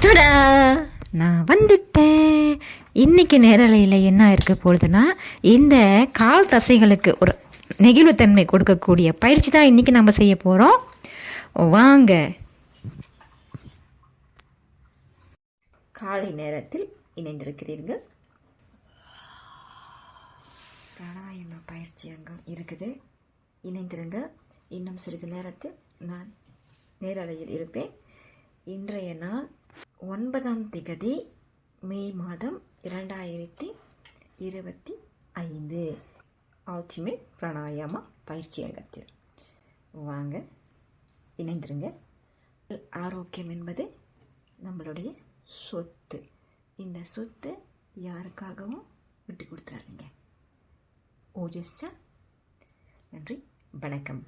டடா, நான் வந்துட்டேன். இன்றைக்கி நேரலையில் என்ன இருக்க போகுதுன்னா, இந்த கால் தசைகளுக்கு ஒரு நெகிழ்வுத்தன்மை கொடுக்கக்கூடிய பயிற்சி தான் இன்றைக்கி நம்ம செய்ய போகிறோம். வாங்க. காலை நேரத்தில் இணைந்திருக்கிறீர்கள். பிராணாயாம பயிற்சி அங்கம் இருக்குது, இணைந்திருங்க. இன்னும் சிறிது நேரத்தில் நான் நேரலையில் இருப்பேன். இன்றைய நாள் 9ஆம் திகதி மே மாதம் 2025 அல்டிமேட் பிராணாயாமா பயிற்சி அங்கத்தில் வாங்க, இணைந்திருங்க. ஆரோக்கியம் என்பது நம்மளுடைய சொத்து. இந்த சொத்து யாருக்காகவும் விட்டு கொடுத்துறாதீங்க. ஓஜஸ்டா. நன்றி, வணக்கம்.